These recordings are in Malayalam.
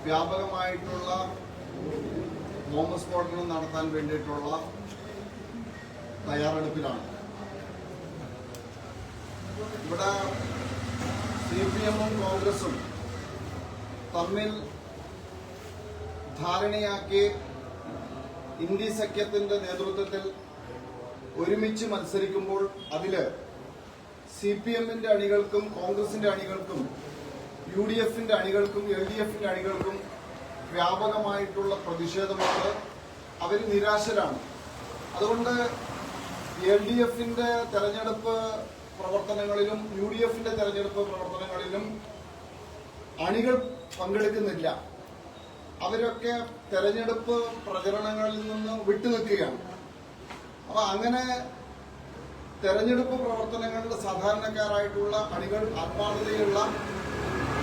വ്യാപകമായിട്ടുള്ള ബോംബ് സ്ഫോടനം നടത്താൻ വേണ്ടിയിട്ടുള്ള തയ്യാറെടുപ്പിലാണ്. ഇവിടെ CPM-ഉം കോൺഗ്രസും തമ്മിൽ ധാരണയാക്കി ഇന്ത്യ സഖ്യത്തിന്റെ നേതൃത്വത്തിൽ ഒരുമിച്ച് മത്സരിക്കുമ്പോൾ അതില് CPM-ന്റെ അണികൾക്കും കോൺഗ്രസിന്റെ അണികൾക്കും UDF-ന്റെ അണികൾക്കും LDF-ന്റെ അണികൾക്കും വ്യാപകമായിട്ടുള്ള പ്രതിഷേധമുണ്ട്. അവർ നിരാശരാണ്. അതുകൊണ്ട് LDF-ന്റെ തെരഞ്ഞെടുപ്പ് പ്രവർത്തനങ്ങളിലും UDF-ന്റെ തെരഞ്ഞെടുപ്പ് പ്രവർത്തനങ്ങളിലും അണികൾ പങ്കെടുക്കുന്നില്ല. അവരൊക്കെ തെരഞ്ഞെടുപ്പ് പ്രചരണങ്ങളിൽ നിന്ന് വിട്ടുനിൽക്കുകയാണ്. അപ്പൊ അങ്ങനെ തെരഞ്ഞെടുപ്പ് പ്രവർത്തനങ്ങളുടെ സാധാരണക്കാരായിട്ടുള്ള അണികൾ ആത്മാർത്ഥതയുള്ള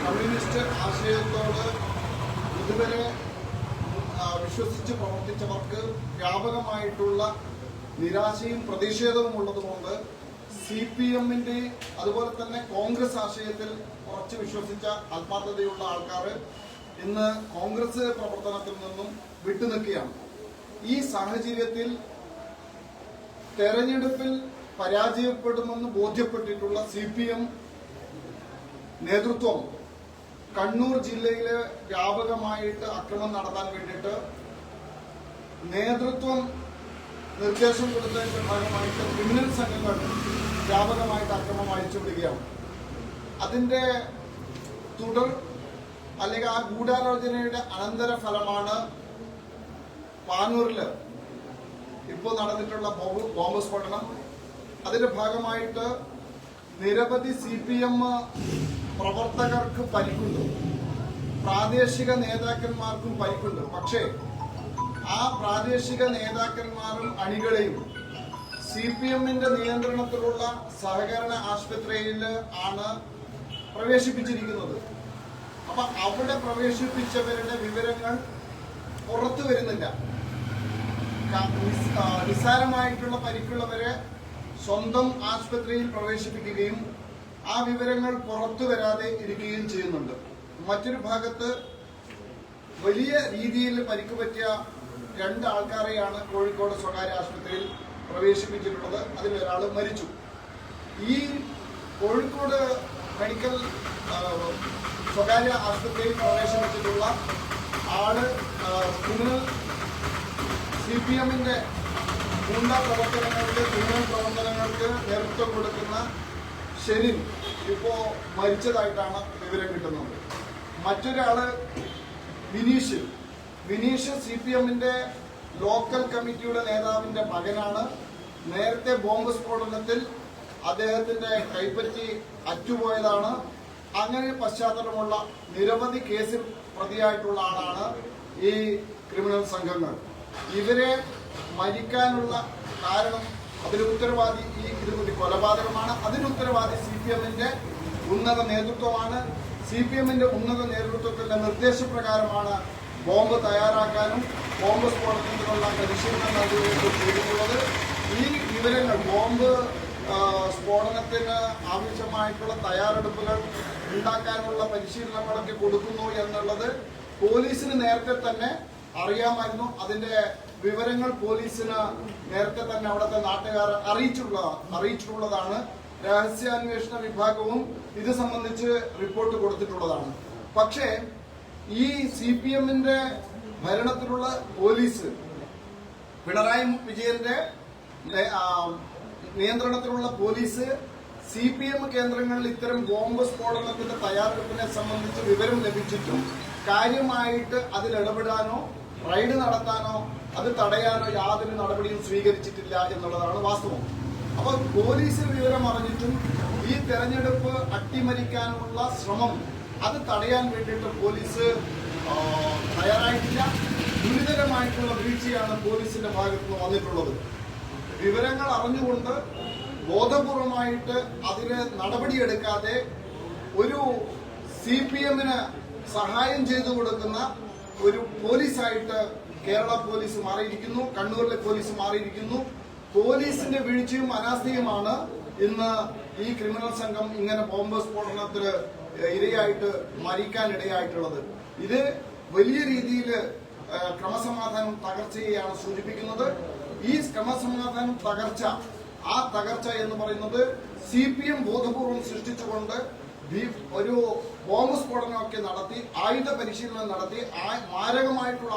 കമ്മ്യൂണിസ്റ്റ് ആശയത്തോട് ഇതുവരെ വിശ്വസിച്ച് പ്രവർത്തിച്ചവർക്ക് വ്യാപകമായിട്ടുള്ള നിരാശയും പ്രതിഷേധവും ഉള്ളതുകൊണ്ട് CPM-ന്റെ അതുപോലെ തന്നെ കോൺഗ്രസ് ആശയത്തിൽ കുറച്ച് വിശ്വസിച്ച ആത്മാർത്ഥതയുള്ള ആൾക്കാർ ഇന്ന് കോൺഗ്രസ് പ്രവർത്തനത്തിൽ നിന്നും വിട്ടുനിൽക്കുകയാണ്. ഈ സാഹചര്യത്തിൽ തെരഞ്ഞെടുപ്പിൽ പരാജയപ്പെടുമെന്ന് ബോധ്യപ്പെട്ടിട്ടുള്ള CPM നേതൃത്വം കണ്ണൂർ ജില്ലയില് വ്യാപകമായിട്ട് അക്രമം നടത്താൻ വേണ്ടിയിട്ട് നേതൃത്വം നിർദ്ദേശം കൊടുത്തതിന്റെ ഭാഗമായിട്ട് ക്രിമിനൽ സംഘങ്ങൾ വ്യാപകമായിട്ട് അക്രമം അഴിച്ചുവിടുകയാണ്. അതിന്റെ തുടർ അല്ലെങ്കിൽ ആ ഗൂഢാലോചനയുടെ അനന്തര ഫലമാണ് പാനൂരില് ഇപ്പോൾ നടന്നിട്ടുള്ള ബോംബ് സ്ഫോടനം. അതിന്റെ ഭാഗമായിട്ട് നിരവധി CPM പ്രവർത്തകർക്ക് പരിക്കുണ്ട്, പ്രാദേശിക നേതാക്കന്മാർക്കും പരിക്കുണ്ട്. പക്ഷേ ആ പ്രാദേശിക നേതാക്കന്മാരും അണികളെയും CPM-ന്റെ നിയന്ത്രണത്തിലുള്ള സഹകരണ ആശുപത്രിയിൽ ആണ് പ്രവേശിപ്പിച്ചിരിക്കുന്നത്. അപ്പൊ അവിടെ പ്രവേശിപ്പിച്ചവരുടെ വിവരങ്ങൾ പുറത്തു വരുന്നില്ല. നിസ്സാരമായിട്ടുള്ള പരിക്കുള്ളവരെ സ്വന്തം ആശുപത്രിയിൽ പ്രവേശിപ്പിക്കുകയും ആ വിവരങ്ങൾ പുറത്തു വരാതെ ഇരിക്കുകയും ചെയ്യുന്നുണ്ട്. മറ്റൊരു ഭാഗത്ത് വലിയ രീതിയിൽ പരിക്ക് പറ്റിയ 2 ആൾക്കാരെയാണ് കോഴിക്കോട് സ്വകാര്യ ആശുപത്രിയിൽ പ്രവേശിപ്പിച്ചിട്ടുള്ളത്. അതിലൊരാൾ മരിച്ചു. ഈ കോഴിക്കോട് മെഡിക്കൽ സ്വകാര്യ ആശുപത്രിയിൽ പ്രവേശിപ്പിച്ചിട്ടുള്ള ആള് ക്രിമിനൽ CPM-ന്റെ ഗൂഢ പ്രവർത്തനങ്ങൾക്ക് ക്രിമിനൽ പ്രവർത്തനങ്ങൾക്ക് നേതൃത്വം കൊടുക്കുന്ന ഷെരിൻ ഇപ്പോ മരിച്ചതായിട്ടാണ് വിവരം കിട്ടുന്നത്. മറ്റൊരാള് വിനീഷ് CPM-ന്റെ ലോക്കൽ കമ്മിറ്റിയുടെ നേതാവിന്റെ മകനാണ്. നേരത്തെ ബോംബ് സ്ഫോടനത്തിൽ അദ്ദേഹത്തിന്റെ കൈപ്പറ്റി അറ്റുപോയതാണ്. അങ്ങനെ പശ്ചാത്തലമുള്ള നിരവധി കേസിൽ പ്രതിയായിട്ടുള്ള ആളാണ് ഈ ക്രിമിനൽ സംഘങ്ങൾ. ഇവരെ മരിക്കാനുള്ള കാരണം അതിന് ഉത്തരവാദി ഈ കൊലപാതകമാണ്. അതിന് ഉത്തരവാദി CPM-ന്റെ ഉന്നത നേതൃത്വമാണ്. CPM-ന്റെ ഉന്നത നേതൃത്വത്തിന്റെ നിർദ്ദേശപ്രകാരമാണ് ബോംബ് തയ്യാറാക്കാനും ബോംബ് സ്ഫോടനത്തിനുള്ള പരിശീലനം നൽകുകയും ചെയ്തിട്ടുള്ളത്. ഈ വിവരങ്ങൾ ബോംബ് സ്ഫോടനത്തിന് ആവശ്യമായിട്ടുള്ള തയ്യാറെടുപ്പുകൾ ഉണ്ടാക്കാനുള്ള പരിശീലനങ്ങളൊക്കെ കൊടുക്കുന്നു എന്നുള്ളത് പോലീസിന് നേരത്തെ തന്നെ അറിയാമായിരുന്നു. അതിന്റെ വിവരങ്ങൾ പോലീസിന് നേരത്തെ തന്നെ അവിടുത്തെ നാട്ടുകാർ അറിയിച്ചിട്ടുള്ളതാണ്. രഹസ്യാന്വേഷണ വിഭാഗവും ഇത് സംബന്ധിച്ച് റിപ്പോർട്ട് കൊടുത്തിട്ടുള്ളതാണ്. പക്ഷേ ഈ CPM-ന്റെ ഭരണത്തിലുള്ള പോലീസ്, പിണറായി വിജയന്റെ നിയന്ത്രണത്തിലുള്ള പോലീസ് CPM കേന്ദ്രങ്ങളിൽ ഇത്തരം ബോംബ് സ്ഫോടനത്തിന്റെ തയ്യാറെടുപ്പിനെ സംബന്ധിച്ച് വിവരം ലഭിച്ചിട്ടും കാര്യമായിട്ട് അതിൽ ഇടപെടാനോ റൈഡ് നടത്താനോ അത് തടയാനോ യാതൊരു നടപടിയും സ്വീകരിച്ചിട്ടില്ല എന്നുള്ളതാണ് വാസ്തവം. അപ്പോൾ പോലീസിന് വിവരം അറിഞ്ഞിട്ടും ഈ തെരഞ്ഞെടുപ്പ് അട്ടിമറിക്കാനുള്ള ശ്രമം അത് തടയാൻ വേണ്ടിയിട്ട് പോലീസ് തയ്യാറായിട്ടില്ല. ഗുരുതരമായിട്ടുള്ള വീഴ്ചയാണ് പോലീസിന്റെ ഭാഗത്തുനിന്ന് വന്നിട്ടുള്ളത്. വിവരങ്ങൾ അറിഞ്ഞുകൊണ്ട് ബോധപൂർവമായിട്ട് അതിന് നടപടിയെടുക്കാതെ ഒരു CPM-ന് സഹായം ചെയ്തു കൊടുക്കുന്ന ഒരു പോലീസായിട്ട് കേരള പോലീസ് മാറിയിരിക്കുന്നു, കണ്ണൂരിലെ പോലീസ് മാറിയിരിക്കുന്നു. പോലീസിന്റെ വീഴ്ചയും അനാസ്ഥയുമാണ് ഇന്ന് ഈ ക്രിമിനൽ സംഘം ഇങ്ങനെ ബോംബ് സ്ഫോടനത്തിന് ഇരയായിട്ട് മരിക്കാനിടയായിട്ടുള്ളത്. ഇത് വലിയ രീതിയിൽ ക്രമസമാധാനം തകർച്ചയെയാണ് സൂചിപ്പിക്കുന്നത്. ഈ ക്രമസമാധാനം തകർച്ച എന്ന് പറയുന്നത് CPM ബോധപൂർവം സൃഷ്ടിച്ചുകൊണ്ട് ഒരു ബോംബ് സ്ഫോടനമൊക്കെ നടത്തി, ആയുധ പരിശീലനം നടത്തി, മാരകമായിട്ടുള്ള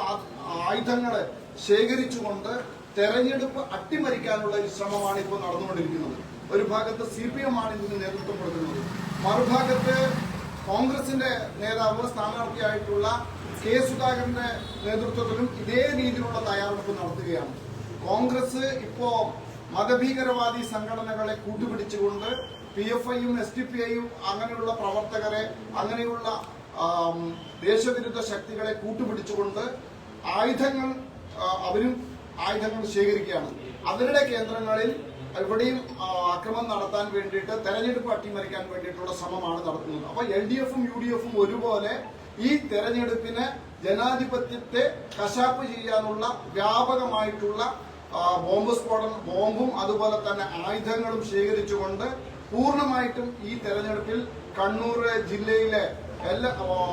ആയുധങ്ങൾ ശേഖരിച്ചുകൊണ്ട് തെരഞ്ഞെടുപ്പ് അട്ടിമറിക്കാനുള്ള ഒരു ശ്രമമാണ് ഇപ്പോൾ നടന്നുകൊണ്ടിരിക്കുന്നത്. ഒരു ഭാഗത്ത് CPM ആണ് ഇതിന് നേതൃത്വം കൊടുക്കുന്നത്, മറുഭാഗത്ത് കോൺഗ്രസിന്റെ നേതാവ് സ്ഥാനാർത്ഥിയായിട്ടുള്ള കെ സുധാകരന്റെ നേതൃത്വത്തിലും ഇതേ രീതിയിലുള്ള തയ്യാറെടുപ്പ് നടത്തുകയാണ്. കോൺഗ്രസ് ഇപ്പോ മതഭീകരവാദി സംഘടനകളെ കൂട്ടുപിടിച്ചുകൊണ്ട് PFIയും SDPIയും അങ്ങനെയുള്ള പ്രവർത്തകരെ, അങ്ങനെയുള്ള ദേശവിരുദ്ധ ശക്തികളെ കൂട്ടുപിടിച്ചുകൊണ്ട് അവരും ആയുധങ്ങൾ ശേഖരിക്കുകയാണ്. അവരുടെ കേന്ദ്രങ്ങളിൽ ഇവിടെയും അക്രമം നടത്താൻ വേണ്ടിയിട്ട്, തെരഞ്ഞെടുപ്പ് അട്ടിമറിക്കാൻ വേണ്ടിയിട്ടുള്ള ശ്രമമാണ് നടത്തുന്നത്. അപ്പൊ LDFും UDFും ഒരുപോലെ ഈ തെരഞ്ഞെടുപ്പിന് ജനാധിപത്യത്തെ കശാപ്പ് ചെയ്യാനുള്ള വ്യാപകമായിട്ടുള്ള ബോംബും അതുപോലെ തന്നെ ആയുധങ്ങളും ശേഖരിച്ചുകൊണ്ട് പൂർണ്ണമായിട്ടും ഈ തെരഞ്ഞെടുപ്പിൽ കണ്ണൂർ ജില്ലയിലെ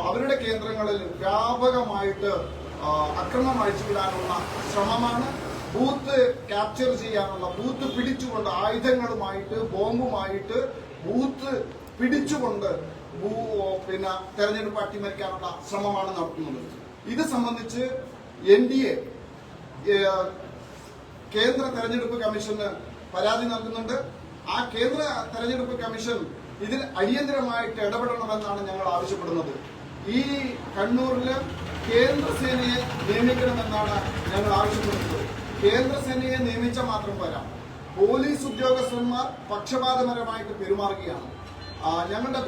അവരുടെ കേന്ദ്രങ്ങളിൽ വ്യാപകമായിട്ട് അക്രമം അഴിച്ചുവിടാനുള്ള ശ്രമമാണ്. ബൂത്ത് ക്യാപ്ചർ ചെയ്യാനുള്ള, ബൂത്ത് പിടിച്ചുകൊണ്ട് ആയുധങ്ങളുമായിട്ട് ബോംബുമായിട്ട് ബൂത്ത് പിടിച്ചുകൊണ്ട് തെരഞ്ഞെടുപ്പ് അട്ടിമറിക്കാനുള്ള ശ്രമമാണ് നടത്തുന്നത്. ഇത് സംബന്ധിച്ച് NDA കേന്ദ്ര തെരഞ്ഞെടുപ്പ് കമ്മീഷന് പരാതി നൽകുന്നുണ്ട്. ആ കേന്ദ്ര തെരഞ്ഞെടുപ്പ് കമ്മീഷൻ ഇതിൽ അടിയന്തരമായിട്ട് ഇടപെടണമെന്നാണ് ഞങ്ങൾ ആവശ്യപ്പെടുന്നത്. ഈ കണ്ണൂരില് കേന്ദ്രസേനയെ നിയമിക്കണമെന്നാണ് ഞങ്ങൾ ആവശ്യപ്പെടുന്നത്. കേന്ദ്രസേനയെ നിയമിച്ച മാത്രം പോരാ, പോലീസ് ഉദ്യോഗസ്ഥന്മാർ പക്ഷപാതപരമായിട്ട് പെരുമാറുകയാണ്. ഞങ്ങളുടെ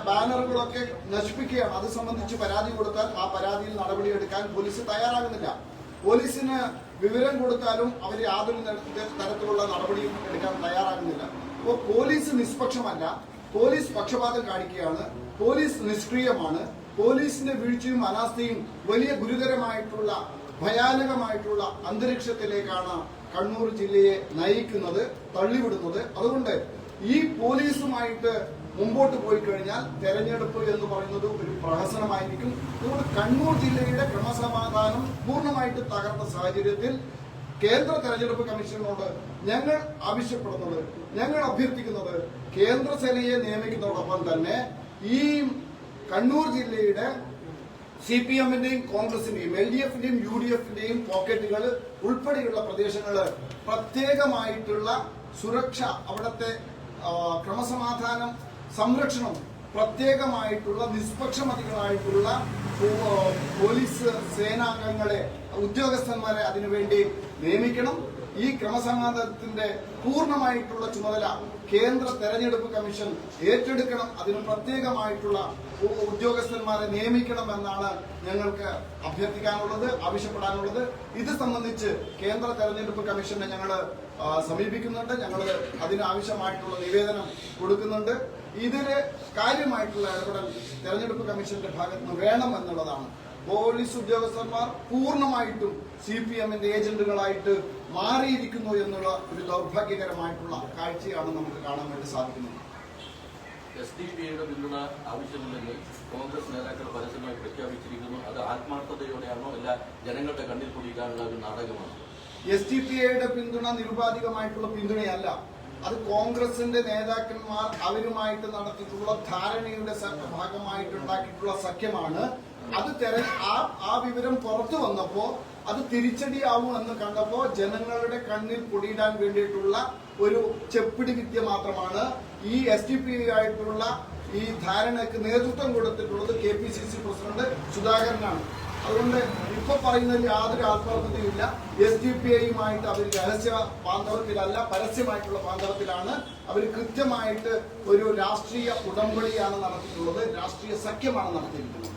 ബാനറുകളൊക്കെ നശിപ്പിക്കുകയാണ്. അത് സംബന്ധിച്ച് പരാതി കൊടുത്താൽ ആ പരാതിയിൽ നടപടിയെടുക്കാൻ പോലീസ് തയ്യാറാകുന്നില്ല. പോലീസിന് വിവരം കൊടുത്താലും അവർ യാതൊരു തരത്തിലുള്ള നടപടിയും എടുക്കാൻ തയ്യാറാകുന്നില്ല. അപ്പോൾ പോലീസ് നിഷ്പക്ഷമല്ല, പോലീസ് പക്ഷപാതം കാണിക്കുകയാണ്, പോലീസ് നിഷ്ക്രിയമാണ്. പോലീസിന്റെ വീഴ്ചയും അനാസ്ഥയും വലിയ ഗുരുതരമായിട്ടുള്ള ഭയാനകമായിട്ടുള്ള അന്തരീക്ഷത്തിലേക്കാണ് കണ്ണൂർ ജില്ലയെ നയിക്കുന്നത്, തള്ളിവിടുന്നത്. അതുകൊണ്ട് ഈ പോലീസുമായിട്ട് മുമ്പോട്ട് പോയി കഴിഞ്ഞാൽ തെരഞ്ഞെടുപ്പ് എന്ന് പറയുന്നത് ഒരു പ്രഹസനമായിരിക്കും. അതുകൊണ്ട് കണ്ണൂർ ജില്ലയുടെ ക്രമസമാധാനം പൂർണ്ണമായിട്ട് തകർന്ന സാഹചര്യത്തിൽ കേന്ദ്ര തെരഞ്ഞെടുപ്പ് കമ്മീഷനോട് ഞങ്ങൾ ആവശ്യപ്പെടുന്നത്, ഞങ്ങൾ അഭ്യർത്ഥിക്കുന്നത്, കേന്ദ്രസേനയെ നിയമിക്കുന്നതോടൊപ്പം തന്നെ ഈ കണ്ണൂർ ജില്ലയുടെ CPMന്റെയും കോൺഗ്രസിന്റെയും LDFന്റെയും UDFന്റെയും പോക്കറ്റുകൾ ഉൾപ്പെടെയുള്ള പ്രദേശങ്ങൾ പ്രത്യേകമായിട്ടുള്ള സുരക്ഷ, അവിടുത്തെ ക്രമസമാധാനം സംരക്ഷണം പ്രത്യേകമായിട്ടുള്ള നിഷ്പക്ഷമതികളായിട്ടുള്ള പോലീസ് സേനാംഗങ്ങളെ, ഉദ്യോഗസ്ഥന്മാരെ അതിനുവേണ്ടി നിയമിക്കണം. ഈ ക്രമസമാധാനത്തിന്റെ പൂർണ്ണമായിട്ടുള്ള ചുമതല കേന്ദ്ര തെരഞ്ഞെടുപ്പ് കമ്മീഷൻ ഏറ്റെടുക്കണം. അതിന് പ്രത്യേകമായിട്ടുള്ള ഉദ്യോഗസ്ഥന്മാരെ നിയമിക്കണമെന്നാണ് ഞങ്ങൾക്ക് അഭ്യർത്ഥിക്കാനുള്ളത്, ആവശ്യപ്പെടാനുള്ളത്. ഇത് സംബന്ധിച്ച് കേന്ദ്ര തെരഞ്ഞെടുപ്പ് കമ്മീഷനെ ഞങ്ങൾ സമീപിക്കുന്നുണ്ട്. ഞങ്ങൾ അതിനാവശ്യമായിട്ടുള്ള നിവേദനം കൊടുക്കുന്നുണ്ട്. ഇതില് കാര്യമായിട്ടുള്ള ഇടപെടൽ തെരഞ്ഞെടുപ്പ് കമ്മീഷന്റെ ഭാഗത്ത് നിന്ന് വേണം എന്നുള്ളതാണ്. പോലീസ് ഉദ്യോഗസ്ഥന്മാർ പൂർണ്ണമായിട്ടും CPMന്റെ ഏജന്റുകളായിട്ട് മാറിയിരിക്കുന്നു എന്നുള്ള ഒരു ദൗർഭാഗ്യകരമായിട്ടുള്ള കാഴ്ചയാണ് നമുക്ക് കാണാൻ വേണ്ടി സാധിക്കുന്നത്. SDPIയുടെ പിന്തുണ ആവശ്യമില്ലെങ്കിൽ കോൺഗ്രസ് നേതാക്കൾ പരസ്യമായി പ്രഖ്യാപിച്ചിരിക്കുന്നു. അത് ആത്മാർത്ഥതയോടെയാണോ അല്ല ജനങ്ങളുടെ കണ്ണിൽ കുടിക്കാനുള്ള ഒരു നാടകമാണ്? SDPIയുടെ പിന്തുണ നിരുപാധികമായിട്ടുള്ള പിന്തുണയല്ല. അത് കോൺഗ്രസിന്റെ നേതാക്കന്മാർ അവരുമായിട്ട് നടത്തിയിട്ടുള്ള ധാരണയുടെ ഭാഗമായിട്ടുണ്ടാക്കിയിട്ടുള്ള സഖ്യമാണ്. അത് ആ വിവരം പുറത്തു വന്നപ്പോ അത് തിരിച്ചടിയാവും എന്ന് കണ്ടപ്പോ ജനങ്ങളുടെ കണ്ണിൽ പൊടിയിടാൻ വേണ്ടിയിട്ടുള്ള ഒരു ചെപ്പിടി വിദ്യ മാത്രമാണ്. ഈ SDPI ആയിട്ടുള്ള ഈ ധാരണയ്ക്ക് നേതൃത്വം കൊടുത്തിട്ടുള്ളത് KPCC പ്രസിഡന്റ് സുധാകരനാണ്. അതുകൊണ്ട് ഇപ്പൊ പറയുന്നതിൽ യാതൊരു ആത്മാർത്ഥതയുമില്ല. SDPIയുമായിട്ട് അവർ രഹസ്യ ബാന്ധവത്തിലല്ല, പരസ്യമായിട്ടുള്ള ബാന്ധവത്തിലാണ്. അവർ കൃത്യമായിട്ട് ഒരു രാഷ്ട്രീയ ഉടമ്പടിയാണ് നടത്തിയിട്ടുള്ളത്, രാഷ്ട്രീയ സഖ്യമാണ് നടത്തിയിരിക്കുന്നത്.